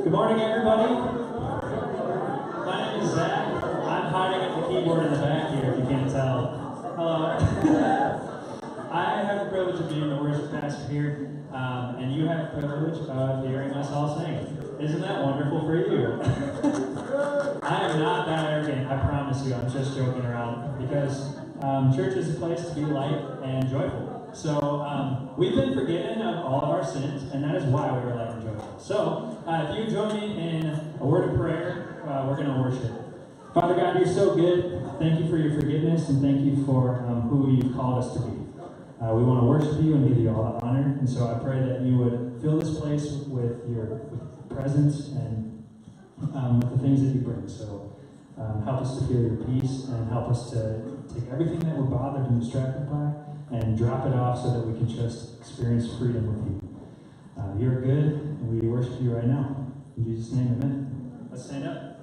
Good morning, everybody. My name is Zach. I'm hiding at the keyboard in the back here, if you can't tell. Hello. I have the privilege of being the worship pastor here, and you have the privilege of hearing us all sing. Isn't that wonderful for you? I am not that arrogant, I promise you. I'm just joking around, because church is a place to be light and joyful. So we've been forgiven of all of our sins, and that is why we are light and joyful. So if you join me in a word of prayer, we're going to worship. Father God, you're so good. Thank you for your forgiveness, and thank you for who you've called us to be. We want to worship you and give you all the honor. And so I pray that you would fill this place with your presence and with the things that you bring. So help us to feel your peace, and help us to take everything that we're bothered and distracted by and drop it off so that we can just experience freedom with you. You're good, and we worship you right now. In Jesus' name, amen. Let's stand up.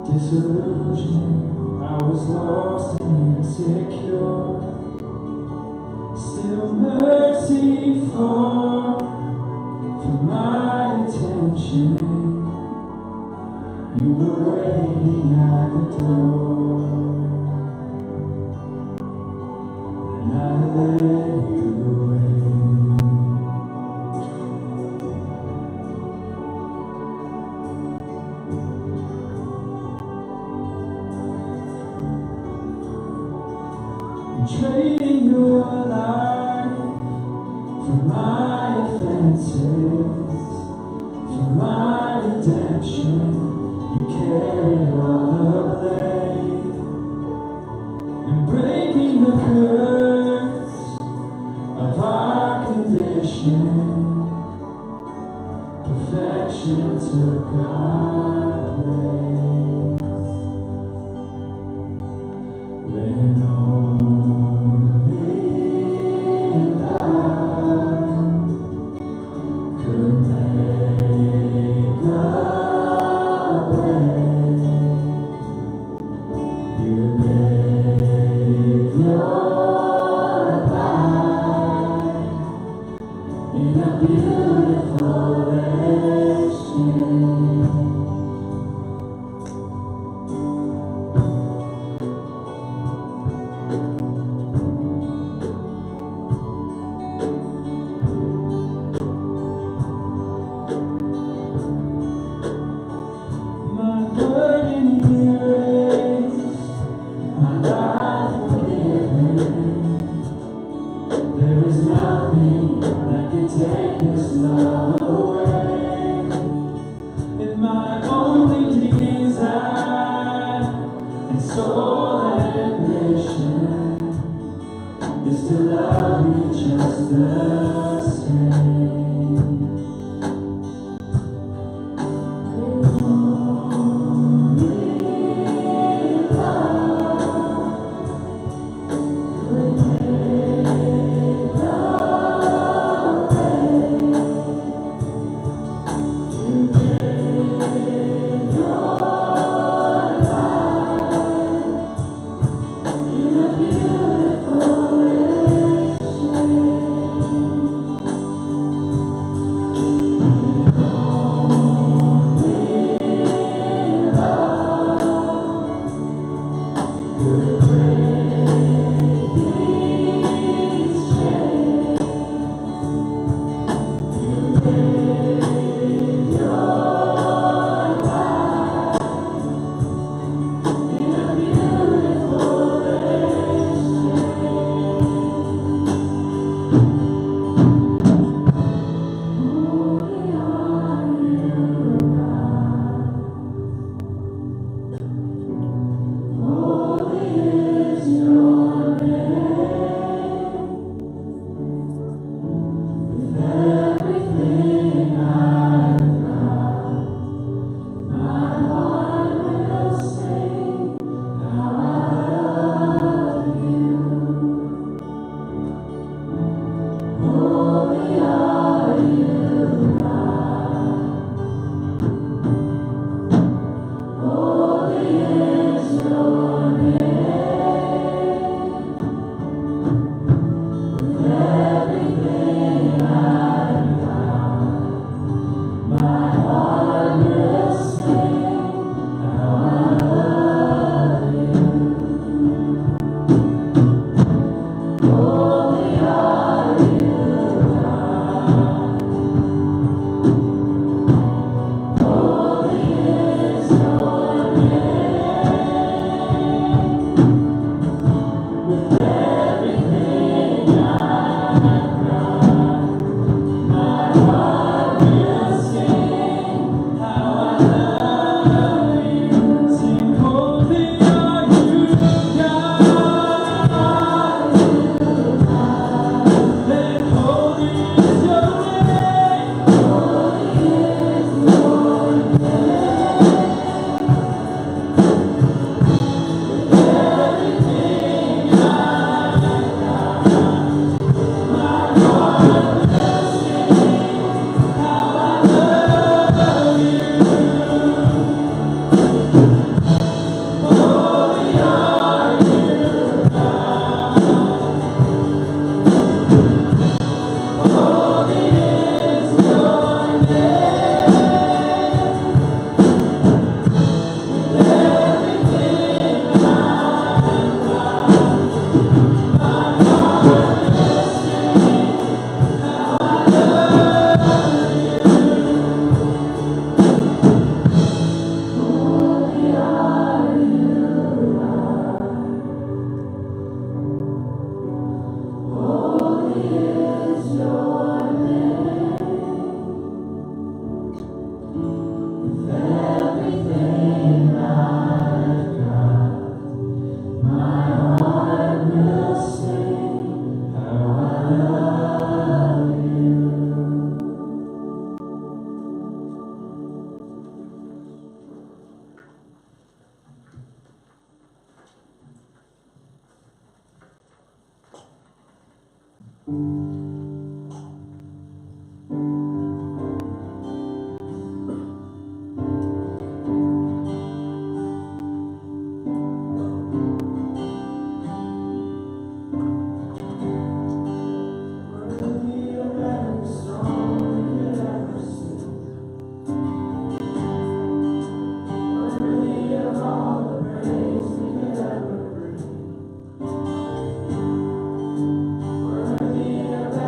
disillusioned, I was lost and insecure. Still mercy for my attention. You were waiting at the door, and I let you in. Trading your life for my offenses, for my redemption. You carry all the blame, and breaking the curse of our condition. Perfection took our place. When only love could make a way, you gave your life in a beautiful exchange. My burden erased, my life forgiven. There is nothing that can take this love away. And my only desire and sole ambition is to love you just the same. Worthy of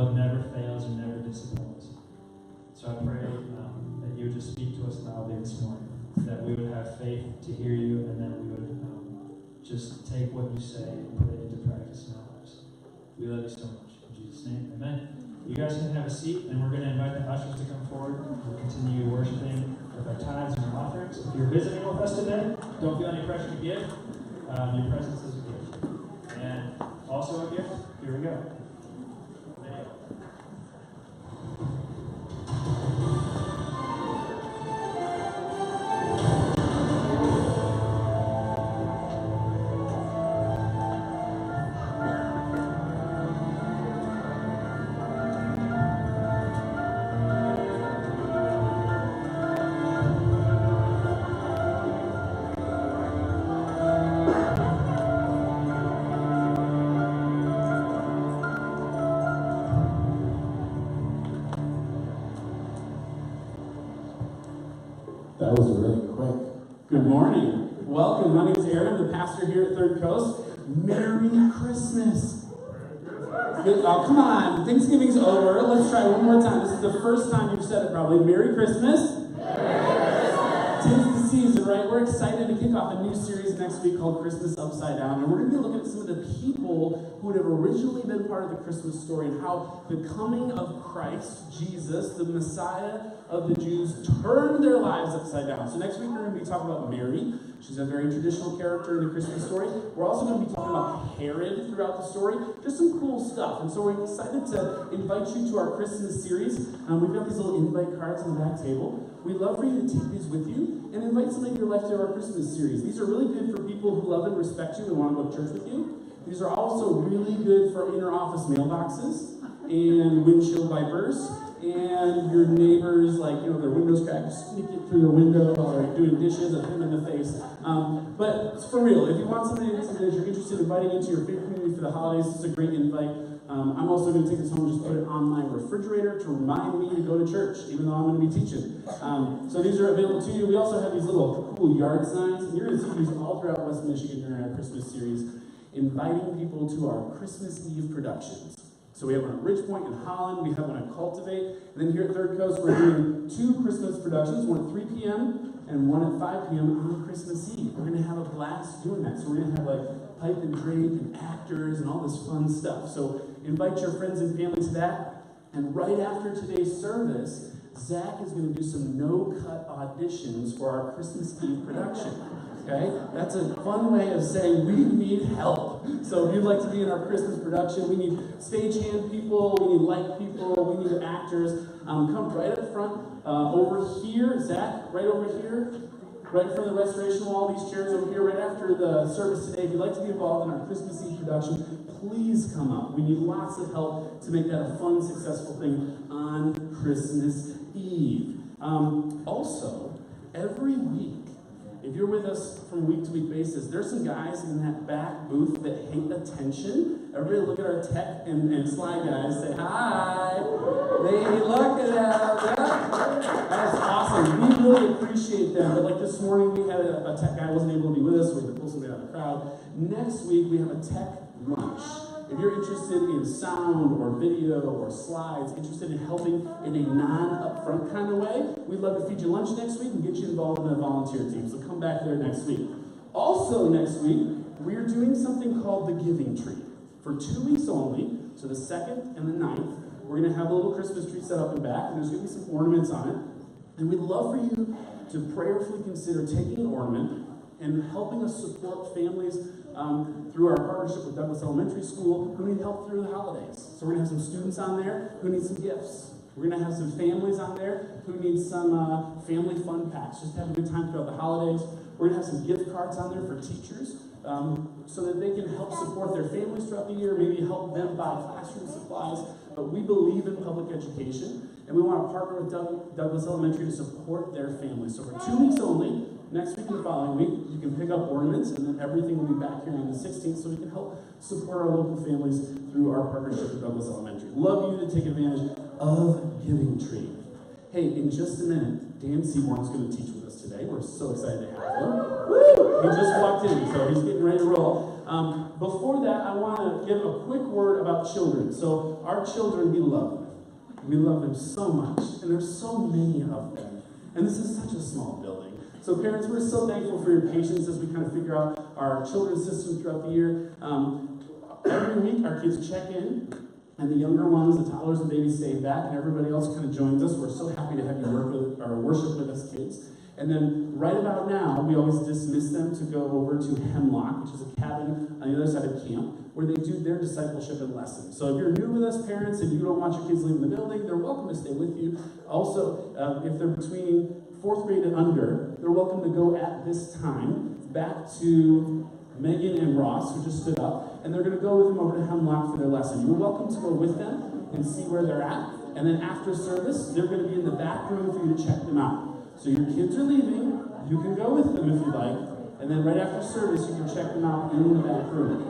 love never fails and never disappoints. So I pray that you would just speak to us loudly this morning, that we would have faith to hear you, and that we would just take what you say and put it into practice in our lives. We love you so much. In Jesus' name, amen. You guys can have a seat, and we're going to invite the ushers to come forward. We'll continue worshiping with our tithes and our offerings. If you're visiting with us today, don't feel any pressure to give. Your presence is a gift. And also a gift, here we go. That was really quick. Good morning. Welcome. My name is Aaron. I'm the pastor here at Third Coast. Merry Christmas. Good. Oh, come on. Thanksgiving's over. Let's try one more time. This is the first time you've said it probably. Merry Christmas. Tis the season, right? We're excited to kick off a new series next week called Christmas Upside Down. And we're going to be looking at some of the people who would have originally been part of the Christmas story and how the coming of Christ, Jesus, the Messiah of the Jews, turned their lives upside down. So next week we're going to be talking about Mary. She's a very traditional character in the Christmas story. We're also going to be talking about Herod throughout the story. Just some cool stuff. And so we're excited to invite you to our Christmas series. We've got these little invite cards on the back table. We'd love for you to take these with you and invite somebody in your life to our Christmas series. These are really good for people who love and respect you and want to go to church with you. These are also really good for inter-office mailboxes and windshield wipers and your neighbors, like, their windows cracked, sneak it through your window while they're doing dishes and hit them in the face. But for real, if you want somebody that you're interested in inviting into your faith community for the holidays, this is a great invite. I'm also going to take this home and just put it on my refrigerator to remind me to go to church, even though I'm going to be teaching. So these are available to you. We also have these little cool yard signs, and you're going to see these all throughout West Michigan during our Christmas series, inviting people to our Christmas Eve productions. So we have one at Ridgepoint in Holland, we have one at Cultivate, and then here at Third Coast we're doing 2 Christmas productions, one at 3 p.m. and one at 5 p.m. on Christmas Eve. We're going to have a blast doing that. So we're going to have pipe and drink and actors and all this fun stuff. So invite your friends and family to that. And right after today's service, Zach is going to do some no-cut auditions for our Christmas Eve production. Okay? That's a fun way of saying we need help. So if you'd like to be in our Christmas production, we need stagehand people, we need light people, we need actors. Come right up front, over here, Zach, right over here, right in front of the restoration wall, these chairs over here, right after the service today. If you'd like to be involved in our Christmas Eve production, please come up. We need lots of help to make that a fun, successful thing on Christmas Eve. Also, every week, if you're with us from week-to-week basis, there's some guys in that back booth that hate attention. Everybody look at our tech and slide guys. Say hi. They look at that. That's awesome. We really appreciate them. But like this morning, we had a tech guy who wasn't able to be with us. We had to pull somebody out of the crowd. Next week, we have a tech lunch. If you're interested in sound or video or slides, interested in helping in a non-upfront kind of way, we'd love to feed you lunch next week and get you involved in a volunteer team. So come back there next week. Also next week, we're doing something called the Giving Tree. For 2 weeks only, so the 2nd and the 9th, we're going to have a little Christmas tree set up in back, and there's going to be some ornaments on it. And we'd love for you to prayerfully consider taking an ornament and helping us support families through our partnership with Douglas Elementary School who need help through the holidays. So we're going to have some students on there who need some gifts. We're going to have some families on there who need some family fun packs, just to have a good time throughout the holidays. We're going to have some gift cards on there for teachers so that they can help support their families throughout the year, maybe help them buy classroom supplies. But we believe in public education, and we want to partner with Douglas Elementary to support their families. So for 2 weeks only, next week and the following week, you can pick up ornaments, and then everything will be back here on the 16th, so we can help support our local families through our partnership with Douglas Elementary. Love you to take advantage of Giving Tree. Hey, in just a minute, Dan Seaborn is going to teach with us today. We're so excited to have him. Woo! He just walked in, so he's getting ready to roll. Before that, I want to give a quick word about children. So our children, we love them. We love them so much, and there's so many of them. And this is such a small building. So parents, we're so thankful for your patience as we kind of figure out our children's system throughout the year. Every week, our kids check in, and the younger ones, the toddlers and babies, stay back, and everybody else kind of joins us. We're so happy to have you worship with us, kids. And then right about now, we always dismiss them to go over to Hemlock, which is a cabin on the other side of camp, where they do their discipleship and lessons. So if you're new with us, parents, and you don't want your kids leaving the building, they're welcome to stay with you. Also, if they're between 4th grade and under, they're welcome to go at this time back to Megan and Ross, who just stood up, and they're going to go with them over to Hemlock for their lesson. You're welcome to go with them and see where they're at, and then after service, they're going to be in the back room for you to check them out. So your kids are leaving, you can go with them if you like, and then right after service, you can check them out in the back room.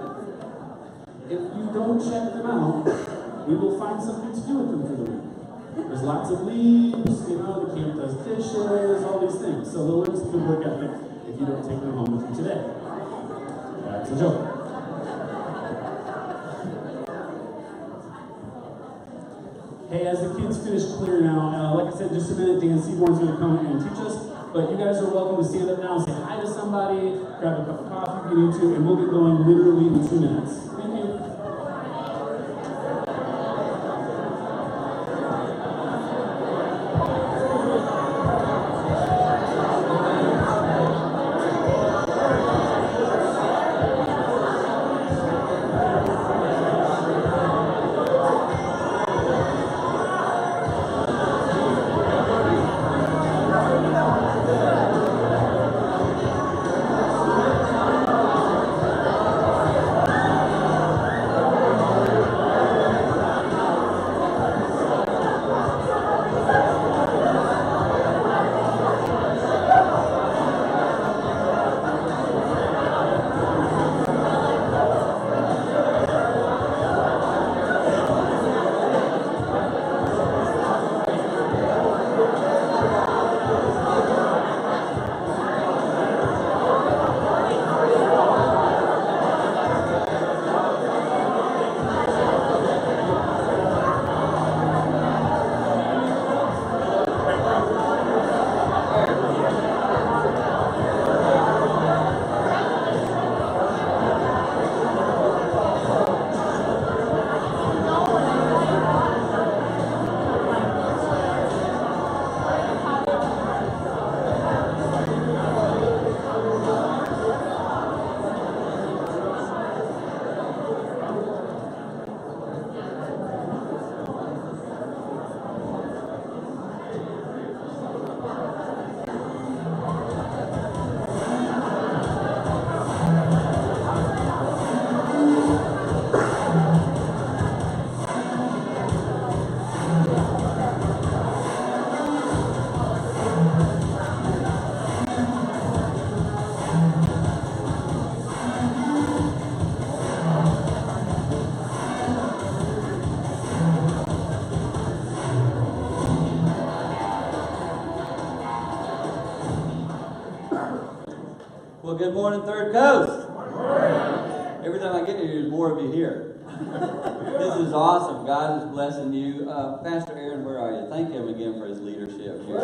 If you don't check them out, we will find something to do with them for the week. There's lots of leaves, the camp does dishes, all these things. So they'll learn some good work ethic if you don't take them home with you today. That's a joke. Hey, as the kids finish clearing out, like I said, just a minute, Dan Seaborn's going to come and teach us. But you guys are welcome to stand up now and say hi to somebody, grab a cup of coffee if you need to, and we'll get going literally in 2 minutes. Thank you. Well, good morning, Third Coast. Every time I get here, there's more of you here. This is awesome. God is blessing you. Pastor Aaron, where are you? Thank him again for his leadership here.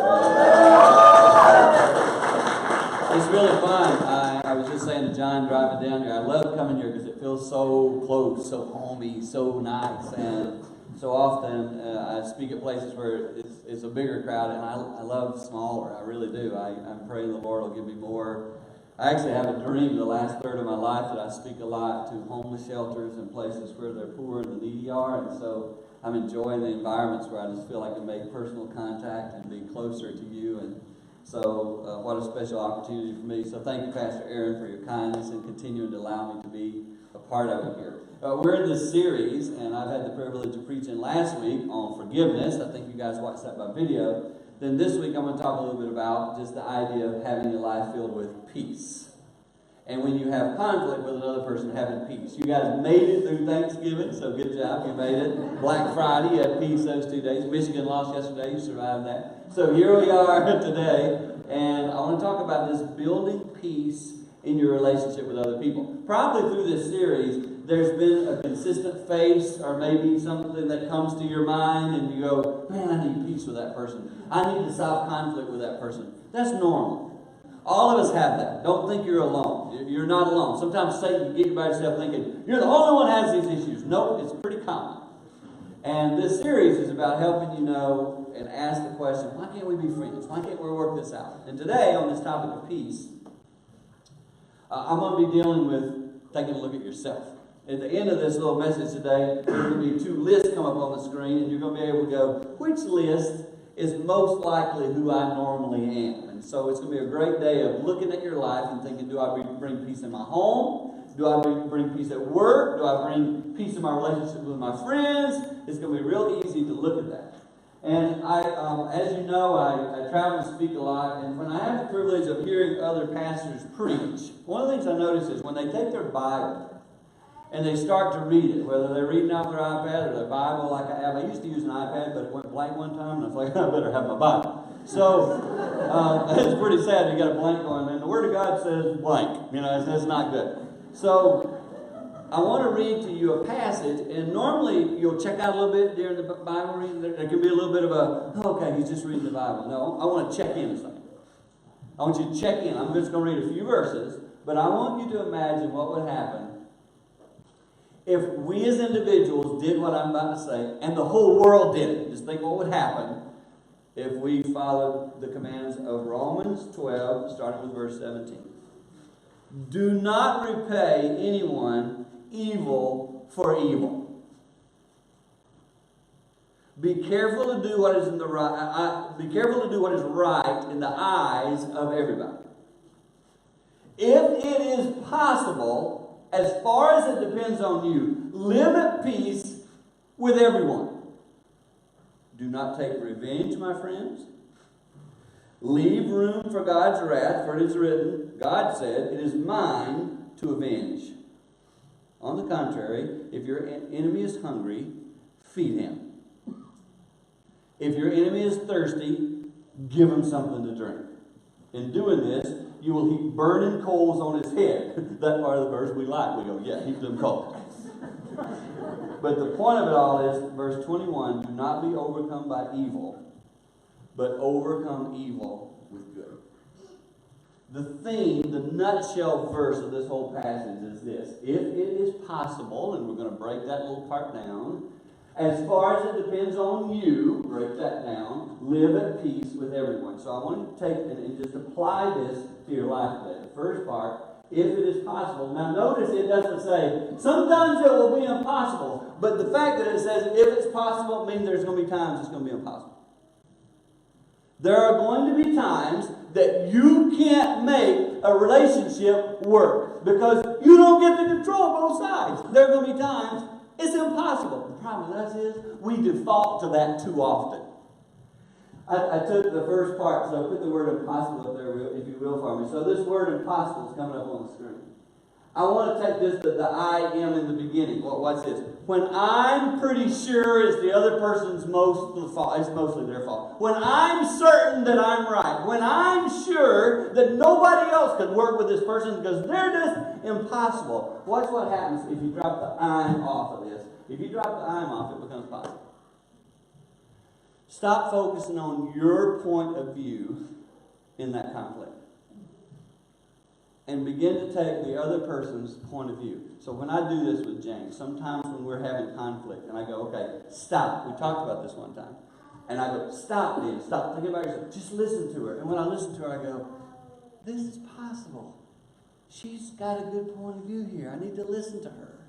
It's really fun. I was just saying to John driving down here, I love coming here because it feels so close, so homey, so nice. And so often I speak at places where it's a bigger crowd, and I love smaller. I really do. I'm praying the Lord will give me more. I actually have a dream the last third of my life that I speak a lot to homeless shelters and places where the poor and the needy are, and so I'm enjoying the environments where I just feel I can make personal contact and be closer to you, and so what a special opportunity for me. So thank you, Pastor Aaron, for your kindness and continuing to allow me to be a part of it here. We're in this series, and I've had the privilege of preaching last week on forgiveness. I think you guys watched that by video. Then this week I'm going to talk a little bit about just the idea of having a life filled with peace. And when you have conflict with another person, having peace. You guys made it through Thanksgiving, so good job, you made it. Black Friday, you had peace those 2 days. Michigan lost yesterday, you survived that. So here we are today, and I want to talk about this building peace in your relationship with other people. Probably through this series, there's been a consistent face or maybe something that comes to your mind and you go, man, I need peace with that person. I need to solve conflict with that person. That's normal. All of us have that. Don't think you're alone. You're not alone. Sometimes Satan, you get by yourself thinking, you're the only one who has these issues. No, it's pretty common. And this series is about helping you know and ask the question, why can't we be friends? Why can't we work this out? And today, on this topic of peace, I'm going to be dealing with taking a look at yourself. At the end of this little message today, there's going to be 2 lists come up on the screen, and you're going to be able to go, which list is most likely who I normally am? And so it's going to be a great day of looking at your life and thinking, do I bring peace in my home? Do I bring peace at work? Do I bring peace in my relationship with my friends? It's going to be real easy to look at that. And as you know, I travel and speak a lot, and when I have the privilege of hearing other pastors preach, one of the things I notice is when they take their Bible and they start to read it, whether they're reading off their iPad or their Bible like I have. I used to use an iPad, but it went blank one time, and I was like, I better have my Bible. So it's pretty sad you got a blank going, and the Word of God says blank. You know, it's not good. So I want to read to you a passage, and normally you'll check out a little bit during the Bible reading. There can be a little bit of a, okay, he's just reading the Bible. No, I want to check in a second. I want you to check in. I'm just going to read a few verses, but I want you to imagine what would happen if we as individuals did what I'm about to say, and the whole world did it. Just think what would happen if we followed the commands of Romans 12, starting with verse 17. Do not repay anyone evil for evil. Be careful to do what is be careful to do what is right in the eyes of everybody. If it is possible, as far as it depends on you, live at peace with everyone. Do not take revenge, my friends. Leave room for God's wrath, for it is written, God said, it is mine to avenge. On the contrary, if your enemy is hungry, feed him. If your enemy is thirsty, give him something to drink. In doing this, you will heap burning coals on his head. That part of the verse we like. We go, yeah, heap them coals. But the point of it all is, verse 21, do not be overcome by evil, but overcome evil with good. The theme, the nutshell verse of this whole passage is this. If it is possible, and we're going to break that little part down, as far as it depends on you, break that down, live at peace with everyone. So I want to take and just apply this to your life today. The first part, if it is possible. Now notice it doesn't say, sometimes it will be impossible. But the fact that it says, if it's possible, means there's going to be times it's going to be impossible. There are going to be times that you can't make a relationship work because you don't get to control both sides. There are going to be times it's impossible. The problem with us is we default to that too often. I took the first part, so I put the word impossible up there, if you will, for me. So this word impossible is coming up on the screen. I want to take this to the I am in the beginning. What's this? When I'm pretty sure it's the other person's fault, it's mostly their fault. When I'm certain that I'm right. When I'm sure that nobody else could work with this person because they're just impossible. Watch what happens if you drop the I'm off of this. If you drop the I'm off, it becomes possible. Stop focusing on your point of view in that conflict. And begin to take the other person's point of view. So when I do this with James, sometimes when we're having conflict, and I go, okay, stop. We talked about this one time. And I go, stop, Dan, stop. Think about yourself. Just listen to her. And when I listen to her, I go, this is possible. She's got a good point of view here. I need to listen to her.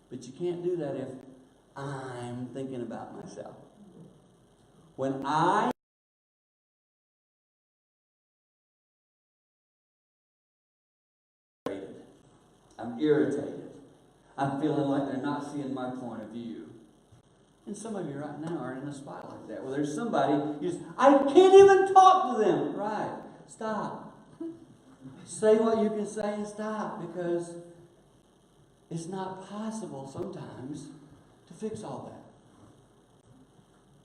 But you can't do that if I'm thinking about myself. When I'm irritated, I'm feeling like they're not seeing my point of view. And some of you right now are in a spot like that, where there's somebody, I can't even talk to them. Right. Stop. Say what you can say and stop, because it's not possible sometimes to fix all that.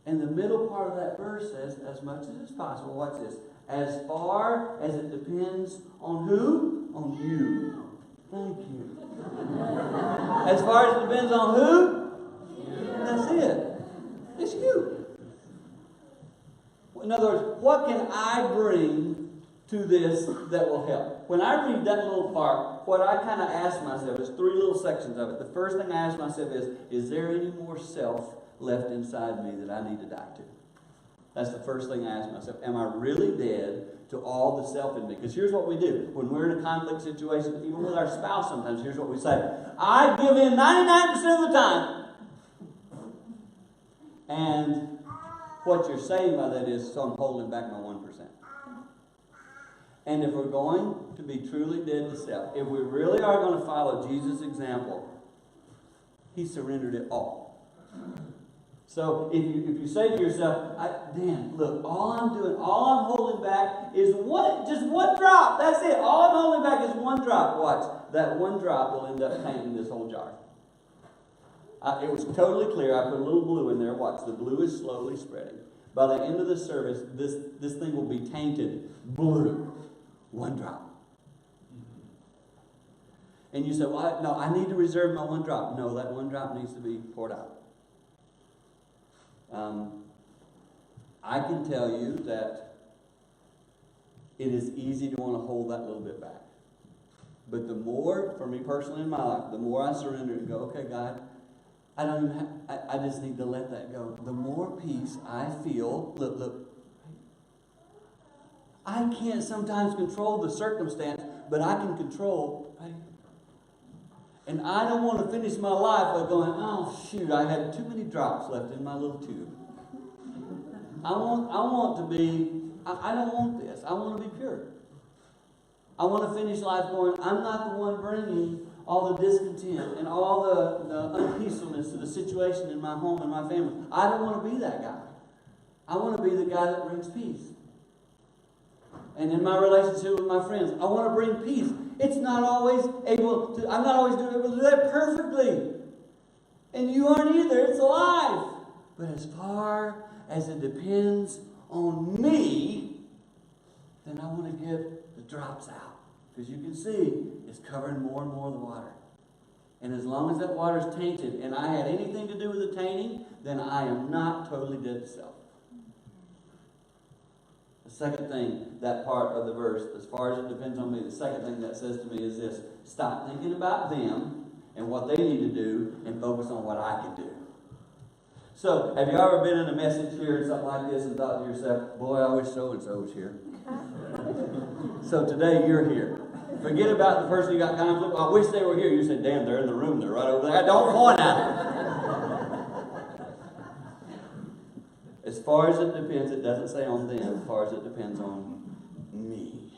And the middle part of that verse says, as much as it's possible, watch this, as far as it depends on who? on you. Thank you. As far as it depends on who, that's it. It's you. In other words, what can I bring to this that will help? When I read that little part, what I kind of ask myself is 3 little sections of it. The first thing I ask myself is there any more self left inside me that I need to die to? That's the first thing I ask myself. Am I really dead to all the self in me? Because here's what we do. When we're in a conflict situation, even with our spouse sometimes, here's what we say. I give in 99% of the time. And what you're saying by that is, so I'm holding back my 1%. And if we're going to be truly dead to self, if we really are going to follow Jesus' example, he surrendered it all. So if you say to yourself, Dan, look, all I'm holding back is just one drop. That's it. All I'm holding back is one drop. Watch. That one drop will end up tainting this whole jar. It was totally clear. I put a little blue in there. Watch. The blue is slowly spreading. By the end of the service, this thing will be tainted blue. One drop. And you say, well, no, I need to reserve my one drop. No, that one drop needs to be poured out. I can tell you that it is easy to want to hold that little bit back. But the more, for me personally in my life, the more I surrender and go, okay, God, I just need to let that go. The more peace I feel, look, I can't sometimes control the circumstance, but I can control, right? And I don't want to finish my life by going, oh, shoot, I had too many drops left in my little tube. I don't want this. I want to be pure. I want to finish life going, I'm not the one bringing all the discontent and all the unpeacefulness to the situation in my home and my family. I don't want to be that guy. I want to be the guy that brings peace. And in my relationship with my friends, I want to bring peace. I'm not always able to do that perfectly. And you aren't either. It's a life. But as far as it depends on me, then I want to get the drops out. Because you can see it's covering more and more of the water. And as long as that water is tainted and I had anything to do with the tainting, then I am not totally dead to self. The second thing, that part of the verse, as far as it depends on me, the second thing that says to me is this: stop thinking about them and what they need to do and focus on what I can do. So, have you ever been in a message here or something like this and thought to yourself, boy, I wish so-and-so was here? So today you're here. Forget about the person you got conflict with. I wish they were here. You said, damn, they're in the room. They're right over there. Don't point at them. As far as it depends, it doesn't say on them. As far as it depends on me.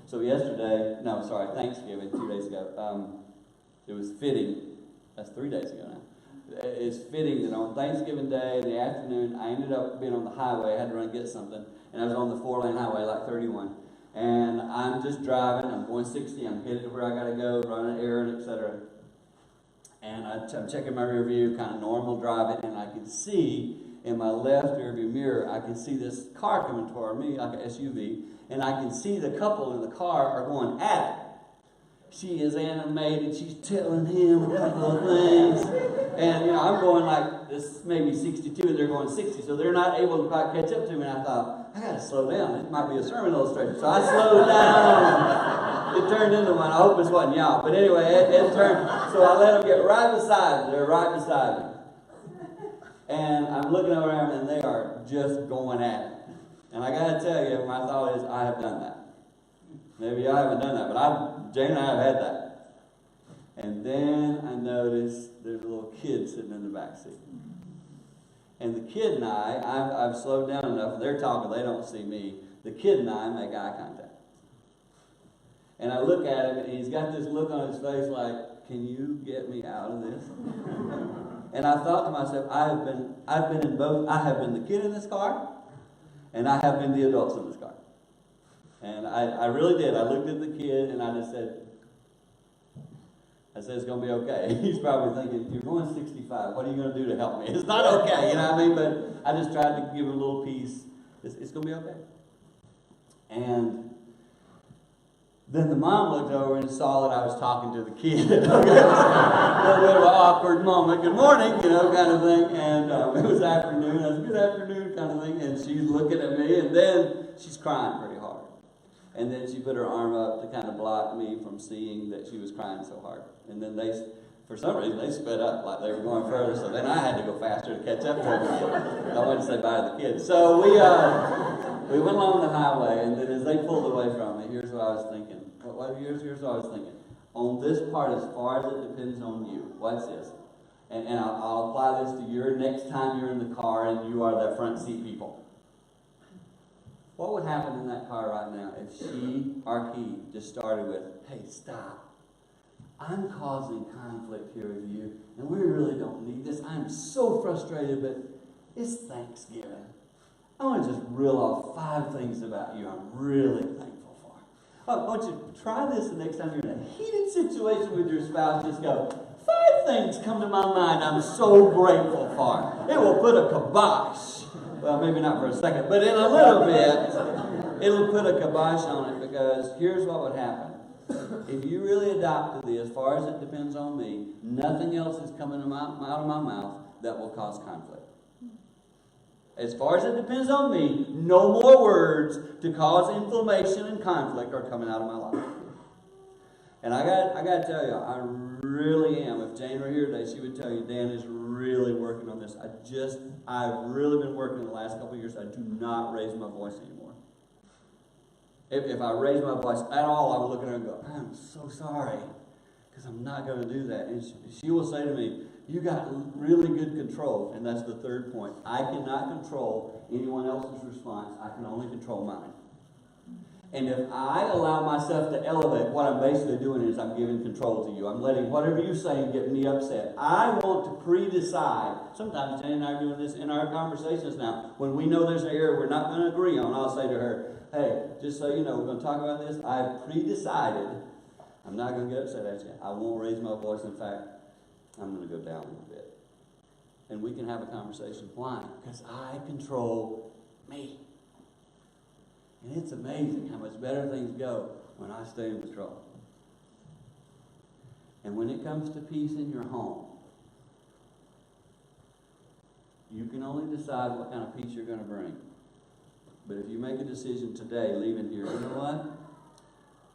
So Thanksgiving, 2 days ago, it was fitting. That's 3 days ago now. It's fitting that on Thanksgiving Day in the afternoon, I ended up being on the highway. I had to run and get something. And I was on the 4-lane highway, like 31. And I'm just driving. I'm going 60. I'm headed to where I got to go, running an errand, etc. And I'm checking my rear view, kind of normal driving. And I can see in my left rear view mirror, I can see this car coming toward me, like an SUV. And I can see the couple in the car are going at it. She is animated. She's telling him a couple of things. And, I'm going like this, maybe 62, and they're going 60. So they're not able to quite catch up to me. And I thought, I got to slow down. It might be a sermon illustration. So I slowed down. It turned into one. I hope this wasn't y'all. But anyway, it turned. So I let them get right beside me. They're right beside me. And I'm looking over at them, and they are just going at it. And I got to tell you, my thought is, I have done that. Maybe I haven't done that, but Jane and I have had that. And then I noticed there's a little kid sitting in the back seat. And the kid and I've slowed down enough. They're talking, they don't see me. The kid and I make eye contact. And I look at him, and he's got this look on his face like, can you get me out of this? And I thought to myself, I've been in both. I have been the kid in this car, and I have been the adults in this car. And I really did. I looked at the kid, and I just said, it's going to be okay. He's probably thinking, you're going 65. What are you going to do to help me? It's not okay, you know what I mean? But I just tried to give him a little peace. It's going to be okay. And Then the mom looked over and saw that I was talking to the kid. Okay. A little bit of an awkward moment. Good morning, kind of thing. And it was afternoon. I said, good afternoon, kind of thing. And she's looking at me, and then she's crying pretty hard. And then she put her arm up to kind of block me from seeing that she was crying so hard. And then for some reason, they sped up like they were going further. So then I had to go faster to catch up to them. I went to say bye to the kids. So we went along the highway, and then as they pulled away from me, here's what I was thinking. Here's what I was thinking. On this part, as far as it depends on you, watch this. And I'll apply this to your next time you're in the car and you are the front seat people. What would happen in that car right now if she or he just started with, hey, stop. I'm causing conflict here with you, and we really don't need this. I'm so frustrated, but it's Thanksgiving. I want to just reel off 5 things about you I'm really thankful for. I want you to try this the next time you're in a heated situation with your spouse. Just go, 5 things come to my mind I'm so grateful for. It will put a kibosh. Well, maybe not for a second, but in a little bit, it'll put a kibosh on it, because here's what would happen. If you really adopted the, as far as it depends on me, nothing else is coming out of my mouth that will cause conflict. As far as it depends on me, no more words to cause inflammation and conflict are coming out of my life. And I got to tell you, I really am. If Jane were here today, she would tell you, Dan is really working on this. I've really been working in the last couple of years. I do not raise my voice anymore. If I raise my voice at all, I would look at her and go, I'm so sorry, because I'm not going to do that. And she will say to me, you got really good control. And that's the third point. I cannot control anyone else's response. I can only control mine. And if I allow myself to elevate, what I'm basically doing is I'm giving control to you. I'm letting whatever you say get me upset. I want to pre-decide. Sometimes Jane and I are doing this in our conversations now. When we know there's an area we're not going to agree on, I'll say to her, hey, just so you know, we're going to talk about this. I've pre-decided I'm not going to get upset at you. I won't raise my voice. In fact, I'm going to go down a little bit. And we can have a conversation. Why? Because I control me. And it's amazing how much better things go when I stay in control. And when it comes to peace in your home, you can only decide what kind of peace you're going to bring. But if you make a decision today, leaving here, you know what?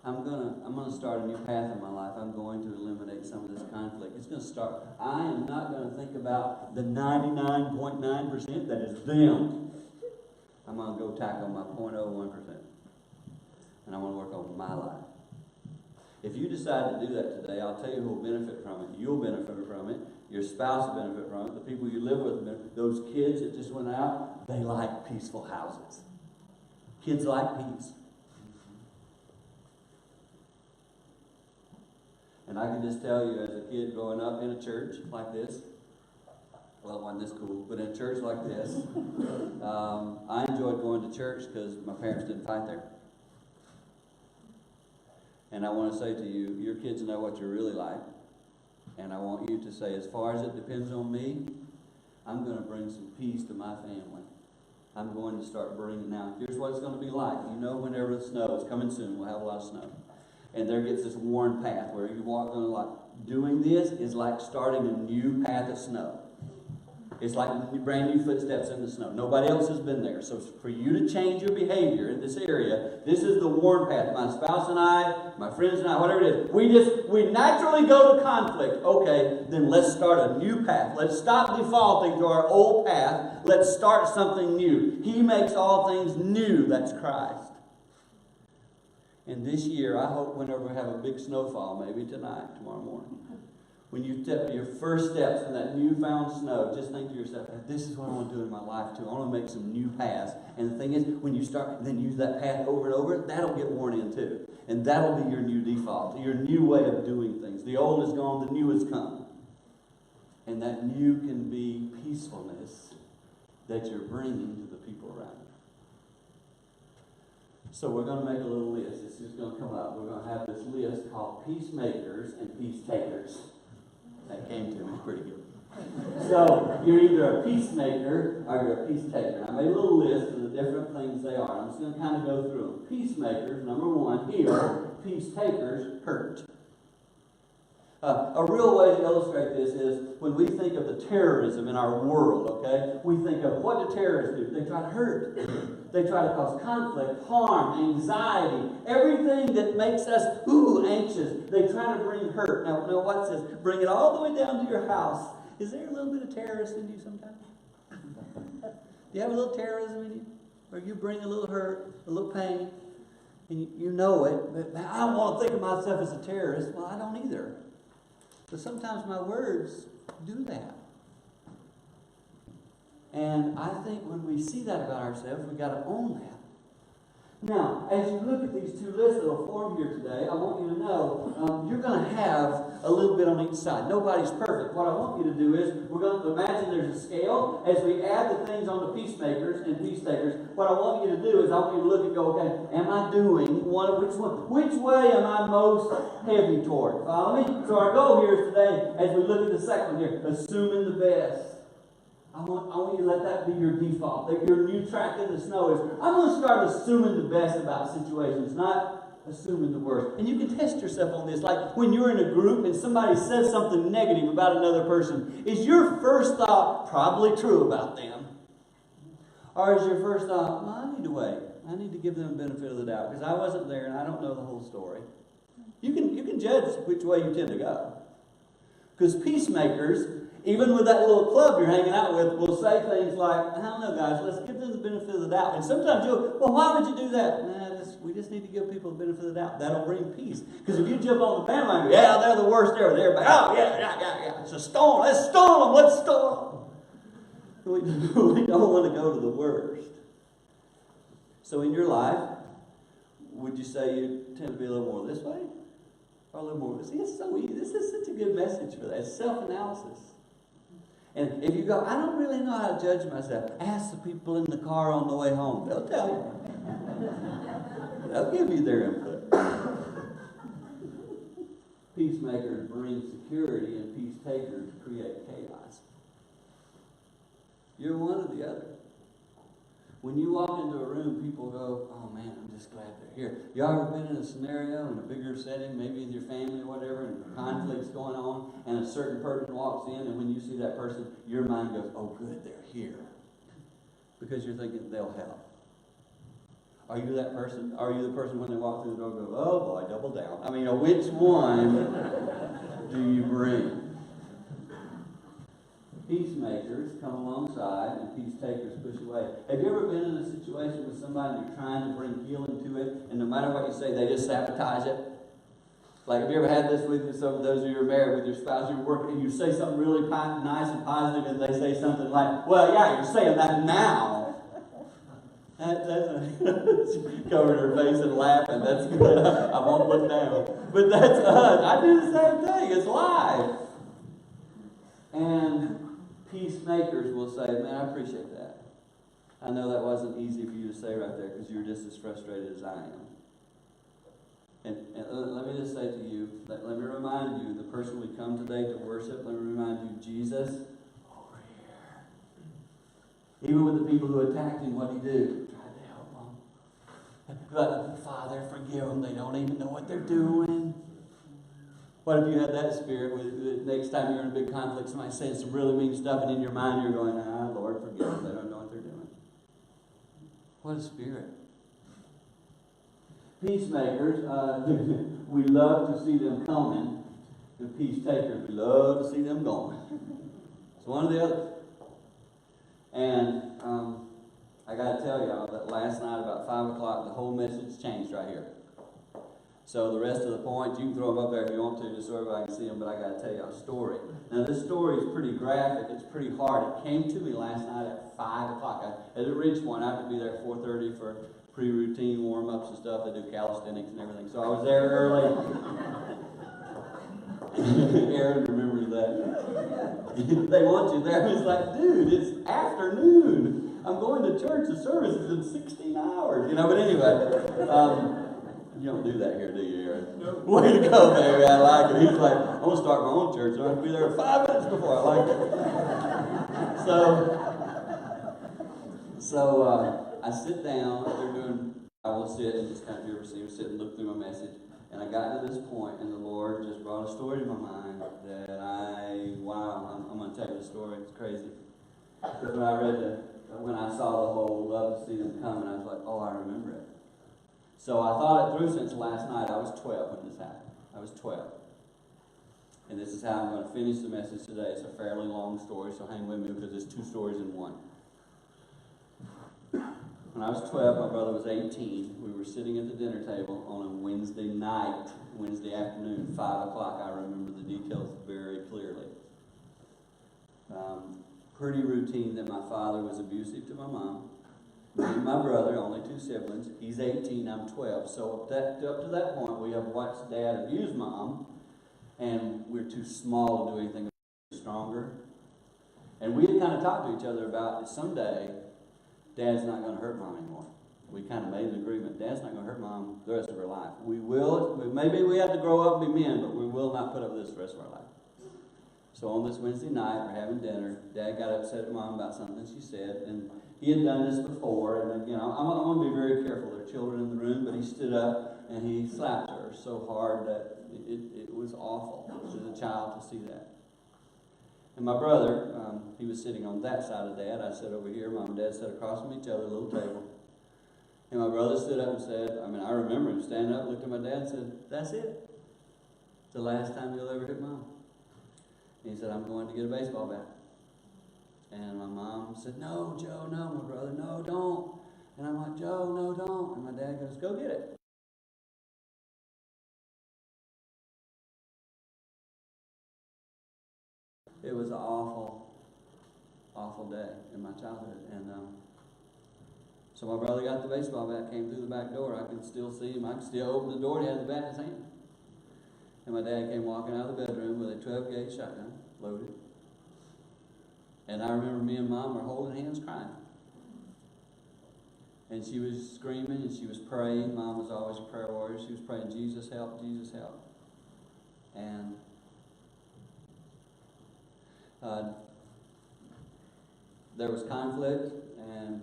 I'm gonna start a new path in my life. I'm going to eliminate some of this conflict. It's going to start. I am not going to think about the 99.9% that is them. I'm going to go tackle my 0.01%. And I want to work on my life. If you decide to do that today, I'll tell you who will benefit from it. You'll benefit from it. Your spouse will benefit from it. The people you live with, those kids that just went out, they like peaceful houses. Kids like peace. And I can just tell you, as a kid growing up in a church like this, well, it wasn't this cool, but in a church like this, I enjoyed going to church because my parents didn't fight there. And I want to say to you, your kids know what you're really like. And I want you to say, as far as it depends on me, I'm going to bring some peace to my family. I'm going to start bringing now. Here's what it's going to be like. You know, whenever the snow is coming soon, we'll have a lot of snow. And there gets this worn path where you walk on a lot. Doing this is like starting a new path of snow. It's like brand new footsteps in the snow. Nobody else has been there. So for you to change your behavior in this area, this is the worn path. My spouse and I, my friends and I, whatever it is, we naturally go to conflict. Okay, then let's start a new path. Let's stop defaulting to our old path. Let's start something new. He makes all things new. That's Christ. And this year, I hope whenever we have a big snowfall, maybe tonight, tomorrow morning, when you take your first steps in that newfound snow, just think to yourself, this is what I want to do in my life too. I want to make some new paths. And the thing is, when you start, then use that path over and over, that'll get worn in too. And that'll be your new default, your new way of doing things. The old is gone, the new has come. And that new can be peacefulness that you're bringing to the people around you. So we're going to make a little list. It's just going to come up. We're going to have this list called Peacemakers and Peace Takers. That came to me pretty good. So you're either a peacemaker or you're a peace taker. I made a little list of the different things they are. I'm just going to kind of go through them. Peacemakers, number one, heal. Peace takers, hurt. A real way to illustrate this is when we think of the terrorism in our world, okay? We think of what do terrorists do? They try to hurt. They try to cause conflict, harm, anxiety, everything that makes us, anxious. They try to bring hurt. Now watch this. Bring it all the way down to your house. Is there a little bit of terrorist in you sometimes? Do you have a little terrorism in you? Or you bring a little hurt, a little pain, and you know it. But I don't want to think of myself as a terrorist. Well, I don't either. But sometimes my words do that. And I think when we see that about ourselves, we've got to own that. Now, as you look at these two lists that will form here today, I want you to know you're going to have a little bit on each side. Nobody's perfect. What I want you to do is, we're going to imagine there's a scale. As we add the things on the peacemakers and peace takers, what I want you to do is I want you to look and go, okay, am I doing which one? Which way am I most heavy toward? Follow me? So our goal here is today, as we look at the second one here, assuming the best. I want you to let that be your default. That your new track in the snow is, I'm going to start assuming the best about situations, not assuming the worst. And you can test yourself on this. Like when you're in a group and somebody says something negative about another person, is your first thought probably true about them? Or is your first thought, well, I need to wait. I need to give them the benefit of the doubt because I wasn't there and I don't know the whole story. You can judge which way you tend to go. Because peacemakers, even with that little club you're hanging out with, will say things like, I don't know, guys, let's give them the benefit of the doubt. And sometimes you'll, well, why would you do that? We just need to give people the benefit of the doubt. That'll bring peace. Because if you jump on the bandwagon, yeah, they're the worst ever. Everybody, oh, yeah. It's a storm. Let's storm them. Let's storm them. We don't want to go to the worst. So in your life, would you say you tend to be a little more this way? Or a little more, see, it's so easy. This is such a good message for that. It's self-analysis. And if you go, I don't really know how to judge myself, ask the people in the car on the way home. They'll tell you. They'll give you their input. Peacemakers bring security and peace takers create chaos. You're one or the other. When you walk into a room, people go, oh man, I'm just glad they're here. Y'all ever been in a scenario in a bigger setting, maybe in your family or whatever, and conflict's going on, and a certain person walks in, and when you see that person, your mind goes, oh good, they're here. Because you're thinking they'll help. Are you that person? Are you the person when they walk through the door go, oh boy, double down? I mean, which one do you bring? Peacemakers come alongside and peace takers push away. Have you ever been in a situation with somebody and you're trying to bring healing to it, and no matter what you say, they just sabotage it? Like, have you ever had this with you? Some of those of you who are married with your spouse, you're working, and you say something really nice and positive, and they say something like, well, yeah, you're saying that now. Covering her face and laughing. That's good. I won't look down. But that's us. I do the same thing. It's life. And peacemakers will say, man, I appreciate that. I know that wasn't easy for you to say right there because you're just as frustrated as I am. And let me just say to you, let me remind you, the person we come today to worship, let me remind you, Jesus, over here. Even with the people who attacked him, what did he do? Tried to help them. But Father, forgive them. They don't even know what they're doing. What if you had that spirit with next time you're in a big conflict, somebody saying some really mean stuff, and in your mind you're going, Lord, forgive them. They don't know what they're doing. What a spirit. Peacemakers, we love to see them coming. And peace takers, we love to see them going. It's one or the other. And I got to tell y'all that last night about 5 o'clock, the whole message changed right here. So the rest of the points, you can throw them up there if you want to, just so everybody can see them, but I got to tell you a story. Now this story is pretty graphic, it's pretty hard. It came to me last night at 5 o'clock. At a Ridge Point, I have to be there at 4:30 for pre-routine warm-ups and stuff. They do calisthenics and everything. So I was there early. Aaron remembers that. They want you there. It's like, dude, it's afternoon. I'm going to church. The service is in 16 hours. You know, but anyway. You don't do that here, do you, Aaron? Nope. Way to go, baby. I like it. He's like, I'm going to start my own church. So I have to be there 5 minutes before. I like it. So I sit down, they're doing, I will sit and just kind of, you ever see me sit and look through my message. And I got to this point, and the Lord just brought a story to my mind that I'm going to tell you the story. It's crazy. Because when I saw the whole love to see them coming, I was like, oh, I remember it. So I thought it through since last night. I was 12 when this happened. I was 12. And this is how I'm going to finish the message today. It's a fairly long story, so hang with me because it's 2 stories in one. When I was 12, my brother was 18. We were sitting at the dinner table on a Wednesday night, Wednesday afternoon, 5 o'clock. I remember the details very clearly. Pretty routine that my father was abusive to my mom. Me and my brother, only 2 siblings. He's 18, I'm 12. So up to that point, we have watched Dad abuse Mom, and we're too small to do anything stronger. And we had kind of talked to each other about that someday, Dad's not going to hurt Mom anymore. We kind of made an agreement. Dad's not going to hurt Mom the rest of her life. Maybe we have to grow up and be men, but we will not put up with this the rest of our life. So on this Wednesday night, we're having dinner. Dad got upset at Mom about something she said, and he had done this before. And again, I'm going to be very careful. There are children in the room, but he stood up and he slapped her so hard that it was awful as a child to see that. And my brother, he was sitting on that side of Dad. I sat over here. Mom and Dad sat across from each other, a little table. And my brother stood up and said, I remember him standing up, looked at my dad and said, that's it. It's the last time you'll ever hit Mom. And he said, I'm going to get a baseball bat. And my mom said, no, Joe, no. My brother, no, don't. And I'm like, Joe, no, don't. And my dad goes, go get it. It was an awful, awful day in my childhood. And so my brother got the baseball bat, came through the back door. I could still see him. I could still open the door. He had the bat in his hand. And my dad came walking out of the bedroom with a 12-gauge shotgun, loaded. And I remember me and Mom were holding hands crying. And she was screaming and she was praying. Mom was always a prayer warrior. She was praying, Jesus help, Jesus help. And there was conflict, and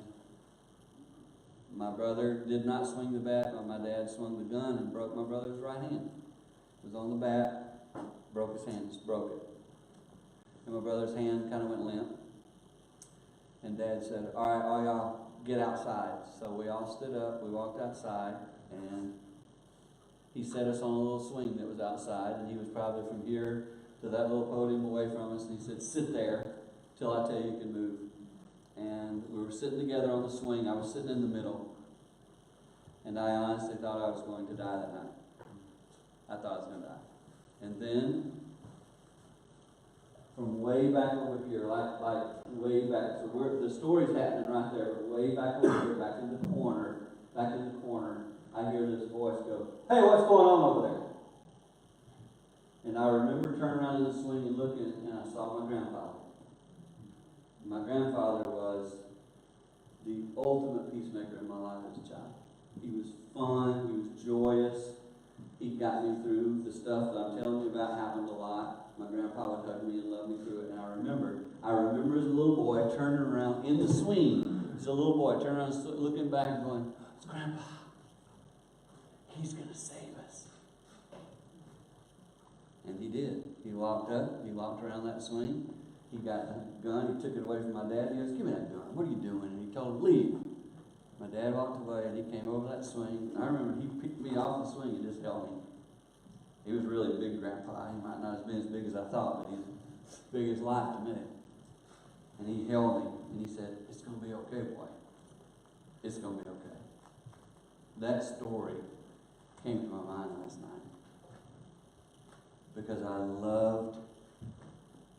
my brother did not swing the bat, but my dad swung the gun and broke my brother's right hand. It was on the bat, broke his hand, just broke it. And my brother's hand kind of went limp. And Dad said, all right, all y'all get outside. So we all stood up, we walked outside, and he set us on a little swing that was outside, and he was probably from here to that little podium away from us, and he said, sit there till I tell you can move. And we were sitting together on the swing. I was sitting in the middle, and I honestly thought I was going to die that night. I thought I was going to die. And then, from way back over here, like way back, so the story's happening right there, but way back over here, back in the corner, I hear this voice go, hey, what's going on over there? And I remember turning around in the swing and looking, and I saw my grandfather. My grandfather was the ultimate peacemaker in my life as a child. He was fun, he was joyous. He got me through the stuff that I'm telling you about happened a lot. My grandpa would hug me and love me through it. And I remember as a little boy turning around in the swing. As a little boy turning around, looking back and going, it's Grandpa. He's going to save us. And he did. He walked up. He walked around that swing. He got the gun. He took it away from my dad. He goes, give me that gun. What are you doing? And he told him, leave. My dad walked away, and he came over that swing. I remember he picked me off the swing and just held me. He was really a big grandpa. He might not have been as big as I thought, but he's as big as life to me. And he held me, and he said, it's going to be okay, boy. It's going to be okay. That story came to my mind last night because I loved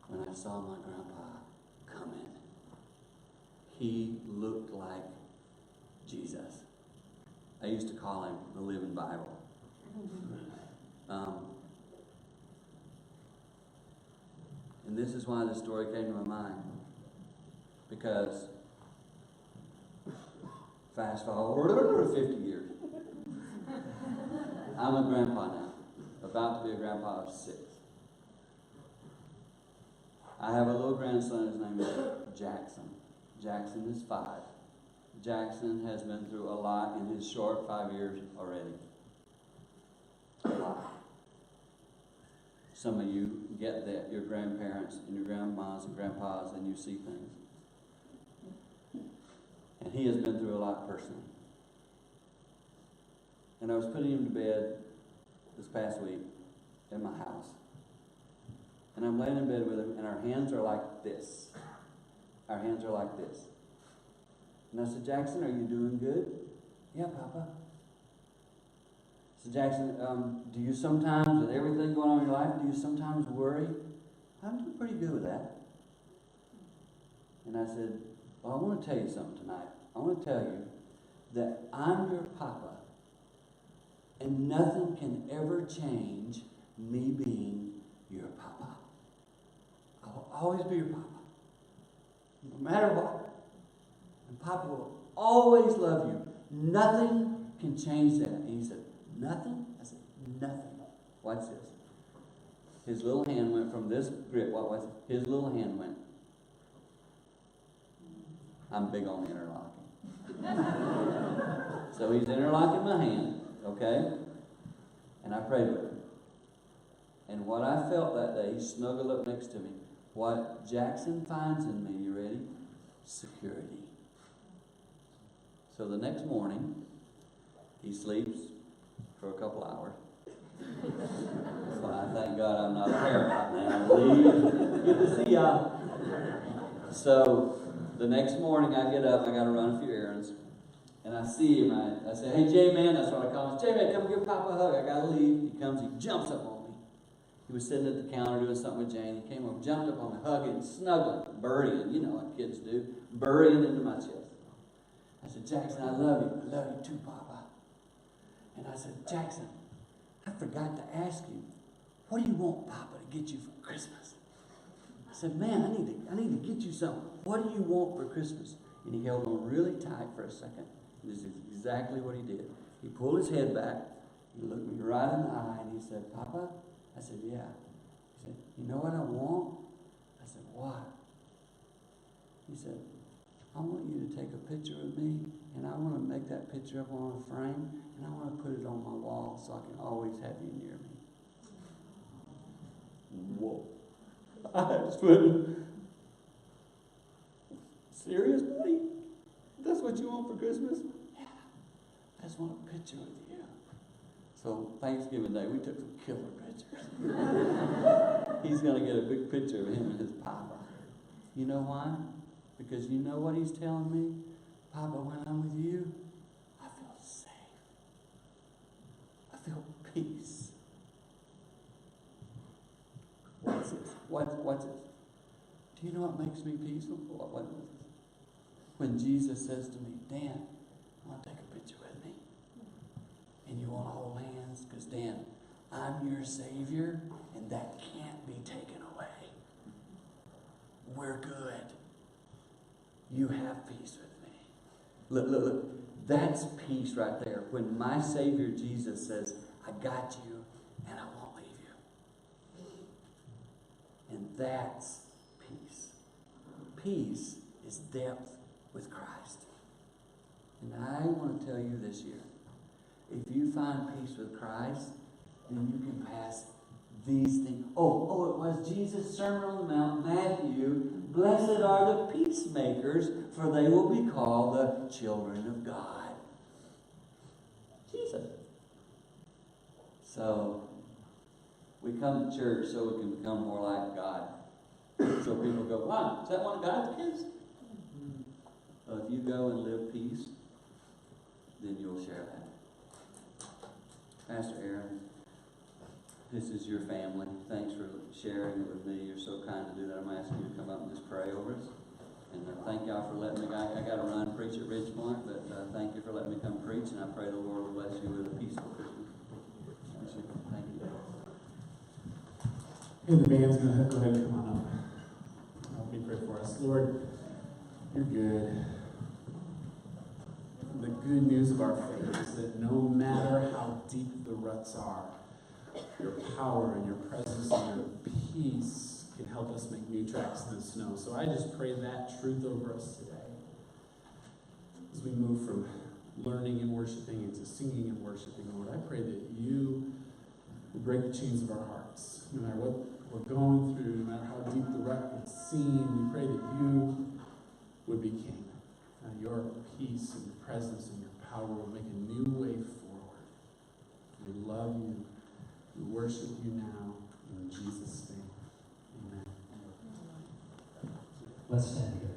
when I saw my grandpa come in. He looked like Jesus. I used to call him the Living Bible. And this is why this story came to my mind. Because fast forward 50 years. I'm a grandpa now. About to be a grandpa of 6. I have a little grandson, his name is Jackson. Jackson is 5. Jackson has been through a lot in his short 5 years already. A lot. Some of you get that, your grandparents and your grandmas and grandpas, and you see things. And he has been through a lot personally. And I was putting him to bed this past week in my house. And I'm laying in bed with him, and our hands are like this. Our hands are like this. And I said, Jackson, are you doing good? Yeah, Papa. I said, Jackson, do you sometimes, with everything going on in your life, do you sometimes worry? I'm doing pretty good with that. And I said, well, I want to tell you something tonight. I want to tell you that I'm your Papa, and nothing can ever change me being your Papa. I will always be your Papa, no matter what. And Papa will always love you. Nothing can change that. And he said, nothing? I said, nothing. Watch this. His little hand went from this grip. What was it? His little hand went. I'm big on interlocking. So he's interlocking my hand, okay? And I prayed with him. And what I felt that day, he snuggled up next to me. What Jackson finds in me, you ready? Security. So the next morning, he sleeps for a couple hours. So I thank God I'm not a parent now. Good to see y'all. So the next morning I get up, I got to run a few errands. And I see him, I say, hey J-Man, that's what I call him. J-Man, come give Papa a hug, I got to leave. He comes, he jumps up on me. He was sitting at the counter doing something with Jane. He came over, jumped up on me, hugging, snuggling, burying, you know what kids do, burying into my chest. I said, Jackson, I love you. I love you too, Papa. And I said, Jackson, I forgot to ask you, what do you want Papa to get you for Christmas? I said, man, I need to get you something. What do you want for Christmas? And he held on really tight for a second. This is exactly what he did. He pulled his head back. He looked me right in the eye and he said, Papa? I said, yeah. He said, you know what I want? I said, what? He said, I want you to take a picture of me, and I want to make that picture up on a frame, and I want to put it on my wall so I can always have you near me. Whoa. I just went, serious, buddy? That's what you want for Christmas? Yeah. I just want a picture with you. So Thanksgiving Day, we took some killer pictures. He's going to get a big picture of him and his Papa. You know why? Because you know what he's telling me? Papa, when I'm with you, I feel safe. I feel peace. What's this? What's this? Do you know what makes me peaceful? What is this? When Jesus says to me, Dan, I want to take a picture with me. And you want to hold hands? Because Dan, I'm your Savior, and that can't be taken away. We're good. You have peace with me. Look. That's peace right there. When my Savior Jesus says, I got you and I won't leave you. And that's peace. Peace is depth with Christ. And I want to tell you this year, if you find peace with Christ, then you can pass these things. Oh, it was Jesus' Sermon on the Mount, Matthew. Blessed are the peacemakers, for they will be called the children of God. Jesus. So, we come to church so we can become more like God. So people go, wow, is that one of God's kids? Well, if you go and live peace, then you'll share that. Pastor Aaron, this is your family. Thanks for sharing it with me. You're so kind to do that. I'm going to ask you to come up and just pray over us. And thank y'all for letting me. I got to run and preach at Ridgepoint, but thank you for letting me come preach. And I pray the Lord will bless you with a peaceful Christmas. Thank you. Hey, the band's going to go ahead and come on up. Help me pray for us. Lord, you're good. The good news of our faith is that no matter how deep the ruts are, your power and your presence and your peace can help us make new tracks in the snow. So I just pray that truth over us today as we move from learning and worshiping into singing and worshiping, Lord. I pray that you will break the chains of our hearts. No matter what we're going through, no matter how deep the rut would seem, we pray that you would be king. Your peace and your presence and your power will make a new way forward. We love you. We worship you now. In Jesus' name, amen. Let's stand here.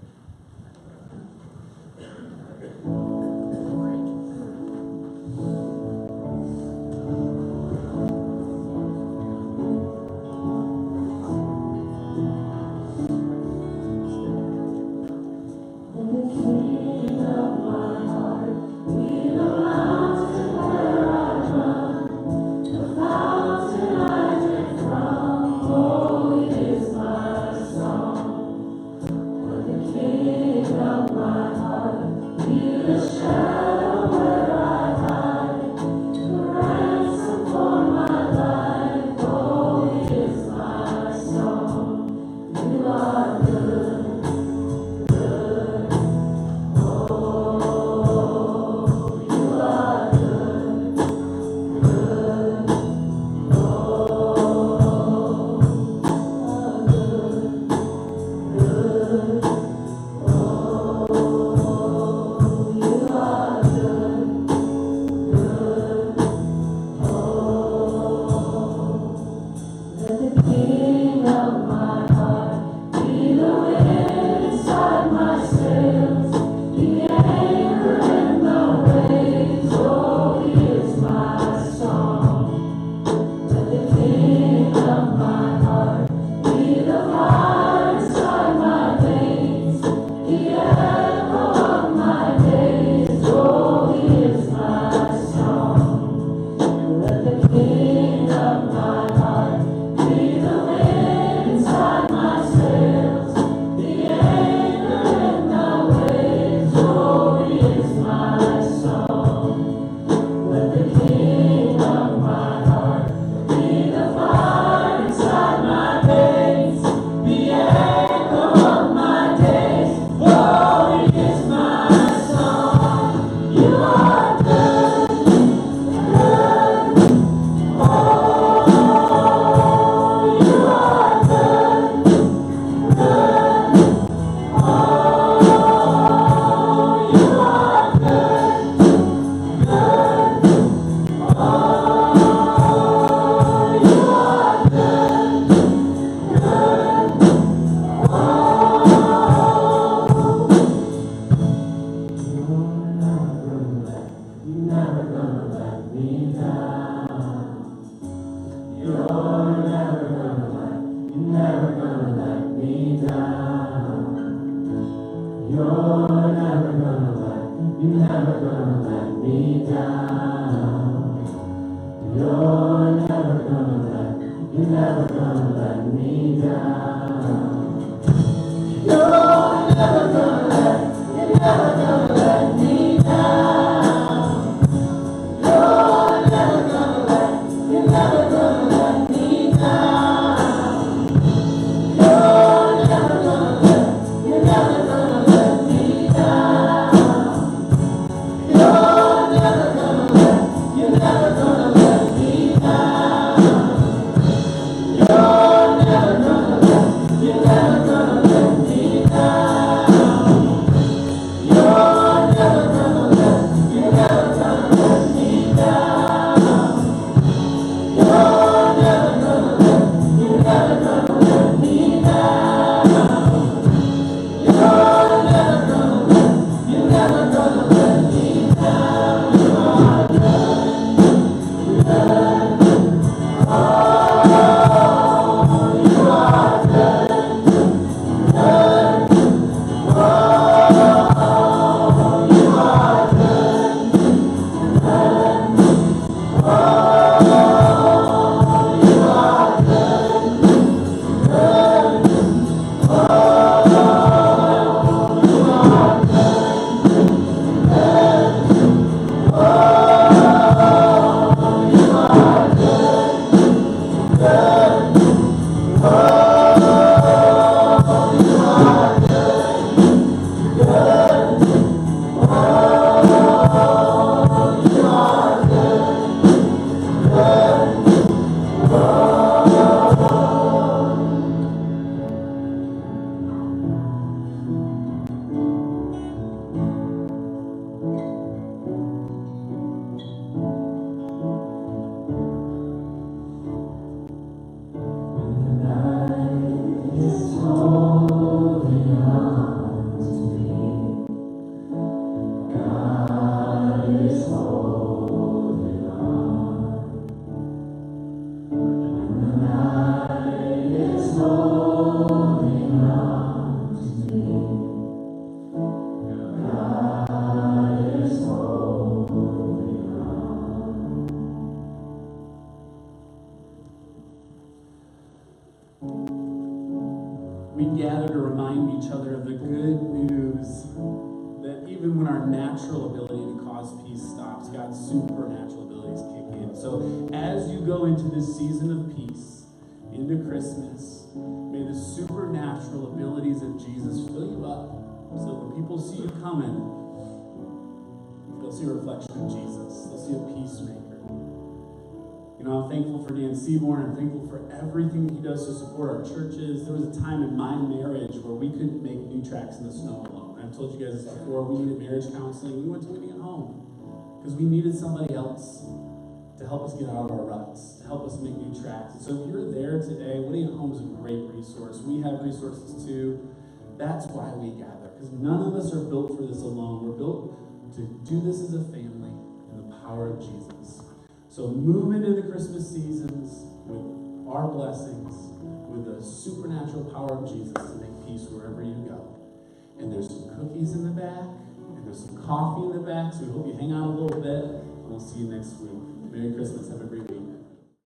You're never gonna let our natural ability to cause peace stops, God's supernatural abilities kick in. So as you go into this season of peace, into Christmas, may the supernatural abilities of Jesus fill you up, so that when people see you coming, they'll see a reflection of Jesus. They'll see a peacemaker. You know, I'm thankful for Dan Seaborn. I'm thankful for everything he does to support our churches. There was a time in my marriage where we couldn't make new tracks in the snow alone. I've told you guys this before. We needed marriage counseling. We went to Wickham at home because we needed somebody else to help us get out of our ruts, to help us make new tracks. And so if you're there today, Wickham at Home is a great resource. We have resources too. That's why we gather, because none of us are built for this alone. We're built to do this as a family in the power of Jesus. So move into the Christmas seasons with our blessings, with the supernatural power of Jesus to make peace wherever you go. And there's some cookies in the back, and there's some coffee in the back, so we hope you hang out a little bit, and we'll see you next week. Merry Christmas. Have a great week.